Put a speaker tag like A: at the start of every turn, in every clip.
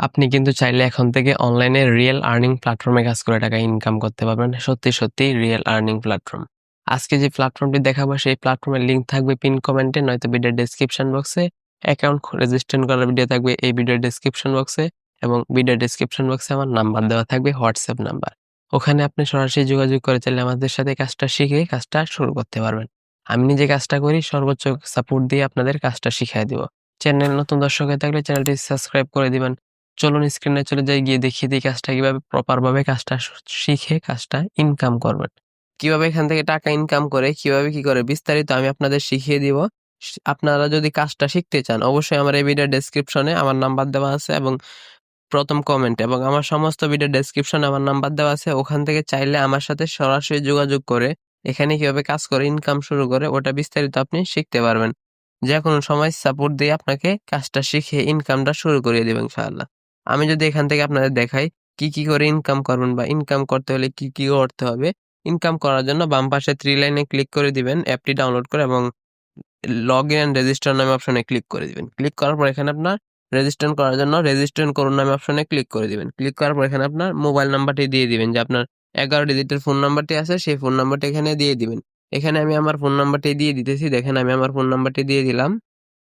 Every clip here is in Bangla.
A: আপনি কিন্তু চাইলে এখন থেকে অনলাইনে রিয়েল আর্নিং প্ল্যাটফর্মে কাজ করে টাকা ইনকাম করতে পারবেন। সত্যি রিয়েল আর্নিং প্ল্যাটফর্ম। আজকে যে প্ল্যাটফর্মটি দেখাবো সেই প্ল্যাটফর্মের লিংক থাকবে পিন কমেন্টে নয়তো ভিডিওর ডেসক্রিপশন বক্সে। অ্যাকাউন্ট রেজিস্ট্রেশন করার ভিডিও থাকবে এই ভিডিওর ডেসক্রিপশন বক্সে এবং ভিডিওর ডেসক্রিপশন বক্সে আমার নাম্বার দেওয়া থাকবে, হোয়াটসঅ্যাপ নাম্বার। ওখানে আপনি সরাসরি যোগাযোগ করে চাইলে আমাদের সাথে কাজটা শিখে কাজটা শুরু করতে পারবেন। আমি নিজে কাজটা করি, সর্বোচ্চ সাপোর্ট দিয়ে আপনাদের কাজটা শিখিয়ে দিব। চ্যানেল নতুন দর্শক হয়ে থাকলে চ্যানেলটি সাবস্ক্রাইব করে দিবেন। চলুন স্ক্রিনে চলে যাই, গিয়ে দেখিয়ে দিই কাজটা কিভাবে প্রপার ভাবে কাজটা শিখে কাজটা ইনকাম করবেন। কিভাবে এখান থেকে টাকা ইনকাম করে কিভাবে কি করে বিস্তারিত আমি আপনাদের শিখিয়ে দিব। আপনারা যদি কাজটা শিখতে চান অবশ্যই আমার এই ভিডিও ডেসক্রিপশনে আমার নাম্বার দেওয়া আছে এবং প্রথম কমেন্ট এবং আমার সমস্ত ভিডিও ডেসক্রিপশনে আমার নাম্বার দেওয়া আছে। ওখান থেকে চাইলে আমার সাথে সরাসরি যোগাযোগ করে এখানে কিভাবে কাজ করে ইনকাম শুরু করে ওটা বিস্তারিত আপনি শিখতে পারবেন। যে কোনো সময় সাপোর্ট দিয়ে আপনাকে কাজটা শিখে ইনকামটা শুরু করিয়ে দেবেন ইনশাআল্লাহ। আমি যদি এখান থেকে আপনাদের দেখাই কি করে ইনকাম করবেন বা ইনকাম করতে হলে কি করতে হবে। ইনকাম করার জন্য বাম পাশে 3 লাইনে ক্লিক করে দিবেন অ্যাপটি ডাউনলোড করে এবং লগ ইন এন্ড রেজিস্টার নামে অপশনে ক্লিক করে দিবেন। ক্লিক করার পর এখানে আপনার রেজিস্ট্রেশন করার জন্য রেজিস্ট্রেশন করুন নামে অপশনে ক্লিক করে দিবেন। ক্লিক করার পর এখানে আপনার মোবাইল নাম্বারটি দিয়ে দিবেন, যে আপনার 11 ডিজিটের ফোন নাম্বারটি আছে সেই ফোন নাম্বারটি এখানে দিয়ে দিবেন। এখানে আমি আমার ফোন নাম্বারটি দিয়ে দিতেছি। দেখেন আমি আমার ফোন নাম্বারটি দিয়ে দিলাম।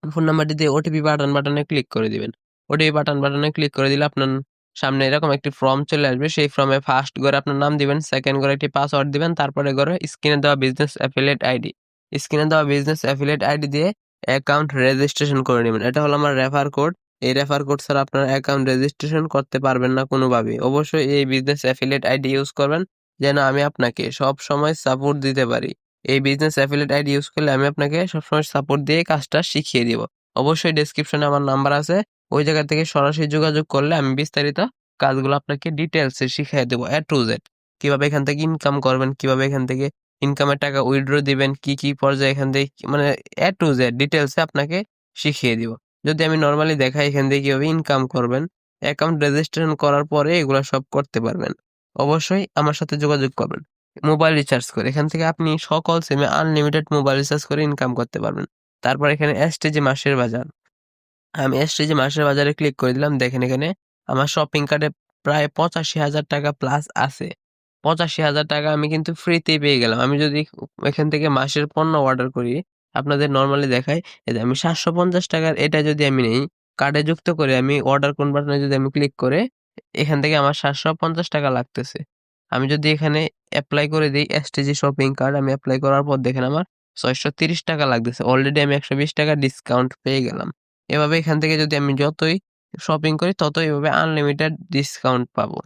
A: ফোন নাম্বারটি দিয়ে ওটিপি বাটনে ক্লিক করে দিবেন। ওটিপি বাটনে ক্লিক করে দিলে আপনার সামনে এরকম একটি ফর্ম চলে আসবে। সেই ফর্মে ফার্স্ট ঘরে আপনার নাম দিবেন, সেকেন্ড ঘরে একটি পাসওয়ার্ড দিবেন, তারপরে ঘরে স্ক্রিনে দেওয়া বিজনেস অ্যাফিলিয়েট আইডি। স্ক্রিনে দেওয়া বিজনেস অ্যাফিলিয়েট আইডি দিয়ে অ্যাকাউন্ট রেজিস্ট্রেশন করে নেবেন। এটা হলো আমার রেফার কোড। এই রেফার কোড ছাড়া আপনার অ্যাকাউন্ট রেজিস্ট্রেশন করতে পারবেন না কোনোভাবেই। অবশ্যই এই বিজনেস অ্যাফিলিয়েট আইডি ইউজ করবেন যেন আমি আপনাকে সব সময় সাপোর্ট দিতে পারি। এই বিজনেস অ্যাফিলিয়েট আইডি ইউজ করলে আমি আপনাকে সবসময় সাপোর্ট দিয়ে কাজটা শিখিয়ে দিব। অবশ্যই ডেসক্রিপশনে আমার নাম্বার আছে, ওই জায়গা থেকে সরাসরি যোগাযোগ করলে আমি বিস্তারিত কাজগুলো আপনাকে ডিটেলসে শিখিয়ে দেবো A to Z। কিভাবে এখান থেকে ইনকাম করবেন, কিভাবে এখান থেকে ইনকামের টাকা উইথড্র দিবেন, কি পর্যায়ে এখান থেকে মানে A to Z ডিটেলসে আপনাকে শিখিয়ে দিব। যদি আমি নর্মালি দেখাই এখান থেকে কিভাবে ইনকাম করবেন, অ্যাকাউন্ট রেজিস্ট্রেশন করার পরে এগুলো সব করতে পারবেন। অবশ্যই আমার সাথে যোগাযোগ করবেন। মোবাইল রিচার্জ করে এখান থেকে আপনি সকল সিমে আনলিমিটেড মোবাইল রিচার্জ করে ইনকাম করতে পারবেন। তারপর এখানে এসটিজি মাসের বাজার। আমি এসটিজি মাসের বাজারে ক্লিক করে দিলাম। দেখেন এখানে আমার শপিং কার্টে প্রায় 85,000 টাকা প্লাস আছে। 85,000 টাকা আমি কিন্তু ফ্রিতেই পেয়ে গেলাম। আমি যদি এখান থেকে মাসের পণ্য অর্ডার করি, আপনাদের নরমালি দেখাই, এই যে আমি 750 টাকার এটা যদি আমি নেই, কার্ডে যুক্ত করে আমি অর্ডার কোন বাটনে যদি আমি ক্লিক করে, এখান থেকে আমার 750 টাকা লাগতেছে। আমি যদি এখানে এপ্লাই করে দেই এসটিজি শপিং কার্ড, আমি এপ্লাই করার পর দেখেন আমার 630 টাকা লাগতেছে। অলরেডি আমি 120 টাকা ডিসকাউন্ট পেয়ে গেলাম। এভাবে এখান থেকে যদি আমি যতই শপিং করি ততই এভাবে আনলিমিটেড ডিসকাউন্ট পাবো।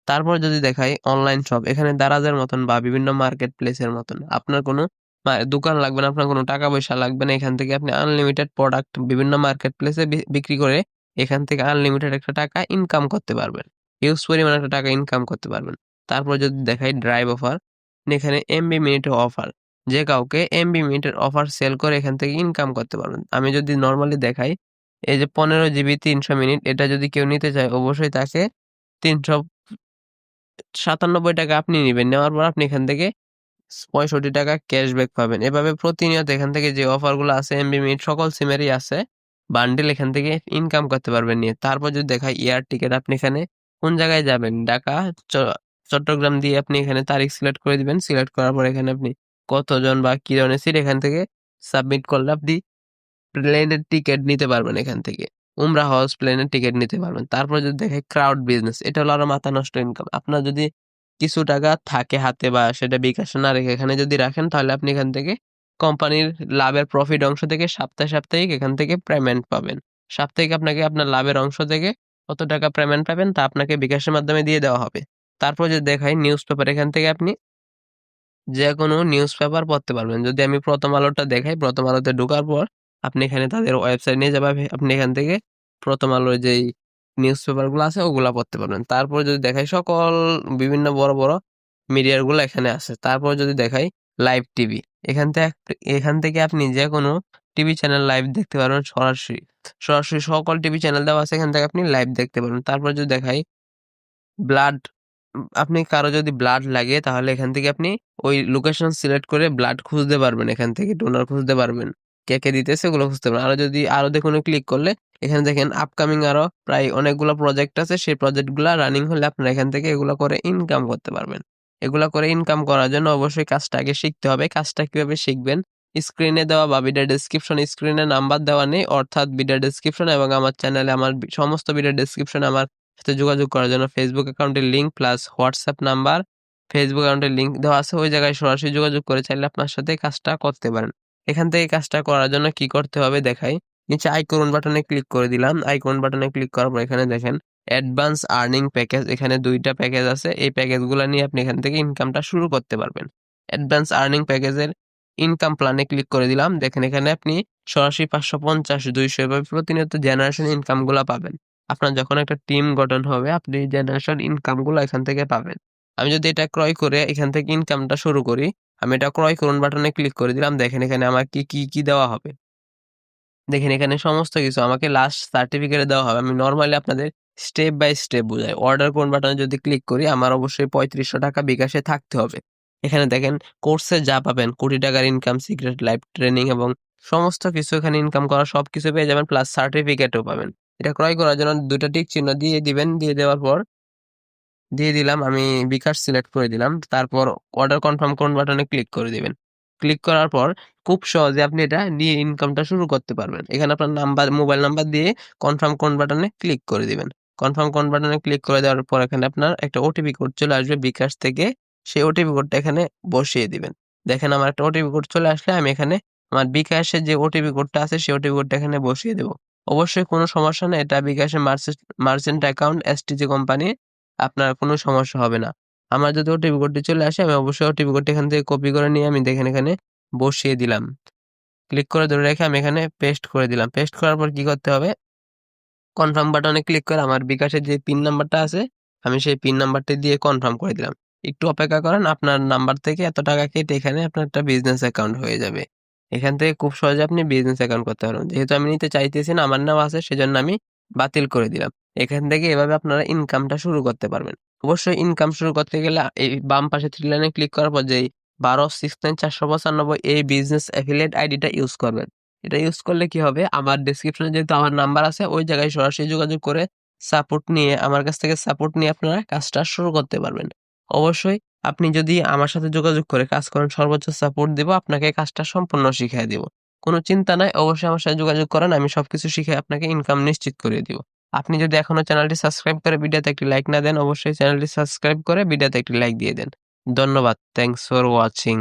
A: তারপর যদি দেখাই অনলাইন শপ, এখানে দারাজের মতন বা বিভিন্ন মার্কেট প্লেসের মতন আপনার কোনো দোকান লাগবে না, আপনার কোনো টাকা পয়সা লাগবে না। এখান থেকে আপনি আনলিমিটেড প্রোডাক্ট বিভিন্ন মার্কেট প্লেসে বিক্রি করে এখান থেকে আনলিমিটেড একটা টাকা ইনকাম করতে পারবেন। হিউজ পরিমাণে একটা টাকা ইনকাম করতে পারবেন। তারপর যদি দেখাই ড্রাইভ অফার, এখানে এমবি মিনিটের অফার, যে কাউকে এমবি মিনিটের অফার সেল করে এখান থেকে ইনকাম করতে পারবেন। আমি যদি নরমালি দেখাই, এই যে 15 জিবি 300 মিনিট, এটা যদি কেউ নিতে চায় অবশ্যই তাকে 397 টাকা আপনি নিবেন। নেওয়ার পর আপনি এখান থেকে 65 টাকা ক্যাশব্যাক পাবেন। এভাবে প্রতিনিয়ত এখান থেকে যে অফারগুলো আছে এমবি মিনিট সকল সিমেরই আছে, বান্ডেল এখান থেকে ইনকাম করতে পারবেন নিয়ে। তারপর যদি দেখাই এয়ার টিকেট, আপনি এখানে কোন জায়গায় যাবেন, ঢাকা, চ চট্টগ্রাম দিয়ে আপনি এখানে তারিখ সিলেক্ট করে দিবেন। সিলেক্ট করার পর এখানে আপনি কতজন বা কি ধরনের সিট এখান থেকে সাবমিট করলে আপনি প্লেনের টিকেট নিতে পারবেন এখান থেকে। উমরা হজ প্লেনের টিকেট নিতে পারবেন। তারপর যদি দেখাই ক্রাউড বিজনেস, এটা হলো আরো মাথা নষ্ট ইনকাম। আপনার যদি কিছু টাকা থাকে হাতে বা সেটা বিকাশে না রেখে এখানে যদি রাখেন, তাহলে আপনি এখান থেকে কোম্পানির লাভের প্রফিট অংশ থেকে সাপ্তাহিক এখান থেকে পেমেন্ট পাবেন। সাপ্তাহিক আপনাকে আপনার লাভের অংশ থেকে কত টাকা পেমেন্ট পাবেন তা আপনাকে বিকাশের মাধ্যমে দিয়ে দেওয়া হবে। তারপর যদি দেখাই নিউজ পেপার, এখান থেকে আপনি যেকোনো নিউজ পেপার পড়তে পারবেন। যদি আমি প্রথম আলোটা দেখাই, প্রথম আলোতে ঢোকার পর আপনি এখানে তাদের ওয়েবসাইট নিয়ে যাবে। আপনি এখান থেকে প্রথম আলোর যেই নিউজ পেপার গুলো আছে ওগুলা পড়তে পারবেন। তারপর যদি দেখাই সকল বিভিন্ন বড় মিডিয়ার গুলো এখানে আছে। তারপর যদি দেখাই লাইভ টিভি, এখান থেকে আপনি যে কোনো টিভি চ্যানেল লাইভ দেখতে পারবেন। সরাসরি সকল টিভি চ্যানেল দেওয়া আছে, এখান থেকে আপনি লাইভ দেখতে পারবেন। তারপর যদি দেখাই ব্লাড, আপনি কারো যদি ব্লাড লাগে তাহলে এখান থেকে আপনি ওই লোকেশন সিলেক্ট করে ব্লাড খুঁজতে পারবেন। এখান থেকে ডোনার খুঁজতে পারবেন, কে দিতেছে ওগুলো খুঁজতে পারবেন। আরো দেখুন ক্লিক করলে এখানে দেখেন আপকামিং আরো প্রায় অনেকগুলো প্রজেক্ট আছে, সেই প্রজেক্টগুলা রানিং হলে আপনারা এখান থেকে এগুলা করে ইনকাম করতে পারবেন। এগুলা করে ইনকাম করার জন্য অবশ্যই কাজটা আগে শিখতে হবে। কাজটা কিভাবে শিখবেন? স্ক্রিনে দেওয়া বা ভিডিও ডেসক্রিপশনে স্ক্রিনে নাম্বার দেওয়া নেই, অর্থাৎ ভিডিও ডেসক্রিপশন এবং আমার চ্যানেলে আমার সমস্ত ভিডিও ডেসক্রিপশনে আমার সাথে যোগাযোগ করার জন্য ফেসবুক অ্যাকাউন্টের link plus WhatsApp number, Facebook অ্যাকাউন্টের লিঙ্ক দেওয়া আছে। ওই জায়গায় সরাসরি যোগাযোগ করে চাইলে আপনার সাথে কাজটা করতে পারেন। এখান থেকে কাজটা করার জন্য কি করতে হবে দেখাই। নিচে আইকন বাটনে ক্লিক করে দিলাম। আইকন বাটনে ক্লিক করার পর এখানে দেখেন অ্যাডভান্স আর্নিং প্যাকেজ, এখানে ২ টা প্যাকেজ আছে। এই প্যাকেজগুলা নিয়ে আপনি এখান থেকে ইনকামটা শুরু করতে পারবেন। অ্যাডভান্স আর্নিং প্যাকেজের ইনকাম প্ল্যানে ক্লিক করে দিলাম। দেখেন এখানে আপনি সরাসরি ৫৫০, ২০০ এভাবে প্রতিনিয়ত জেনারেশন ইনকামগুলা পাবেন। আপনার যখন একটা টিম গঠন হবে আপনি জেনারেশন ইনকামগুলা এখান থেকে পাবেন। আমি যদি এটা ক্রয় করে এখান থেকে ইনকামটা শুরু করি, আমি এটা ক্রয় করুন বাটনে ক্লিক করে দিলাম। দেখেন এখানে আমার কি দেওয়া হবে। দেখেন এখানে সমস্ত কিছু আমাকে লাস্ট সার্টিফিকেটে দেওয়া হবে। আমি নরমালি আপনাদের স্টেপ বাই স্টেপ বুঝাই। অর্ডার করুন বাটনে যদি ক্লিক করি আমার অবশ্যই ৳৩৫০০ বিকাশে থাকতে হবে। এখানে দেখেন কোর্সে যা পাবেন কোটি টাকার ইনকাম, সিক্রেট লাইফ ট্রেনিং এবং সমস্ত কিছু এখানে ইনকাম করা সবকিছু পেয়ে যাবেন প্লাস সার্টিফিকেটও পাবেন। এটা ক্রয় করার জন্য ২ টা টিক চিহ্ন দিয়ে দিবেন। দিয়ে দেওয়ার পর দিয়ে দিলাম। আমি বিকাশ সিলেক্ট করে দিলাম। তারপর অর্ডার কনফার্ম করুন বাটনে ক্লিক করে দিবেন। ক্লিক করার পর খুব সহজে আপনি এটা দিয়ে ইনকামটা শুরু করতে পারবেন। এখানে আপনার নাম্বার, মোবাইল নাম্বার দিয়ে কনফার্ম করুন বাটনে ক্লিক করে দিবেন। কনফার্ম করুন বাটনে ক্লিক করে দেওয়ার পর এখানে আপনার একটা ওটিপি কোড চলে আসবে বিকাশ থেকে। সেই ওটিপি কোডটা এখানে বসিয়ে দিবেন। দেখেন আমার একটা ওটিপি কোড চলে আসলে আমি এখানে আমার বিকাশের যে ওটিপি কোডটা আছে সেই ওটিপি কোডটা এখানে বসিয়ে দেব। অবশ্যই কোনো সমস্যা নেই। এটা বিকাশের মার্চেন্ট অ্যাকাউন্ট এসটিজি কোম্পানি। আপনার কোনো সমস্যা হবে না। আমার যদি ওটিপি কোডটি চলে আসে আমি অবশ্যই ওটিপি কোডটি এখান থেকে কপি করে নিয়ে আমি দেখেন এখানে বসিয়ে দিলাম। ক্লিক করে ধরে রেখে আমি এখানে পেস্ট করে দিলাম। পেস্ট করার পর কি করতে হবে? কনফার্ম বাটনে ক্লিক করে আমার বিকাশের যে পিন নাম্বারটা আছে আমি সেই পিন নাম্বারটি দিয়ে কনফার্ম করে দিলাম। একটু অপেক্ষা করেন, আপনার নাম্বার থেকে এত টাকা কেটে এখানে আপনার একটা বিজনেস অ্যাকাউন্ট হয়ে যাবে। এখান থেকে খুব সহজে আপনি বিজনেস অ্যাকাউন্ট করতে পারবেন। যেহেতু আমি নিতে চাইতেছি না, আমার নেওয়া আছে সেজন্য আমি বাতিল করে দিলাম। এখান থেকে এভাবে আপনারা ইনকামটা শুরু করতে পারবেন। অবশ্যই ইনকাম শুরু করতে গেলে এই বাম পাশে 3 লাইনে ক্লিক করার পর যেই 1269 495 এই বিজনেস এফিলিয়েট আইডিটা ইউজ করবেন। এটা ইউজ করলে কি হবে? আমার ডেসক্রিপশনে যেহেতু আমার নাম্বার আছে ওই জায়গায় সরাসরি যোগাযোগ করে সাপোর্ট নিয়ে আমার কাছ থেকে সাপোর্ট নিয়ে আপনারা কাজটা শুরু করতে পারবেন। অবশ্যই আপনি যদি আমার সাথে যোগাযোগ করে কাজ করেন সর্বোচ্চ সাপোর্ট দিব, আপনাকে কাজটা সম্পূর্ণ শিখায় দিব। কোনো চিন্তা নাই, অবশ্যই আমার সাথে যোগাযোগ করেন। আমি সবকিছু শিখে আপনাকে ইনকাম নিশ্চিত করে দিব। আপনি যদি এখনো চ্যানেলটি সাবস্ক্রাইব করে ভিডিওতে একটি লাইক না দেন, অবশ্যই চ্যানেলটি সাবস্ক্রাইব করে ভিডিওতে একটি লাইক দিয়ে দেন। ধন্যবাদ। Thanks for watching.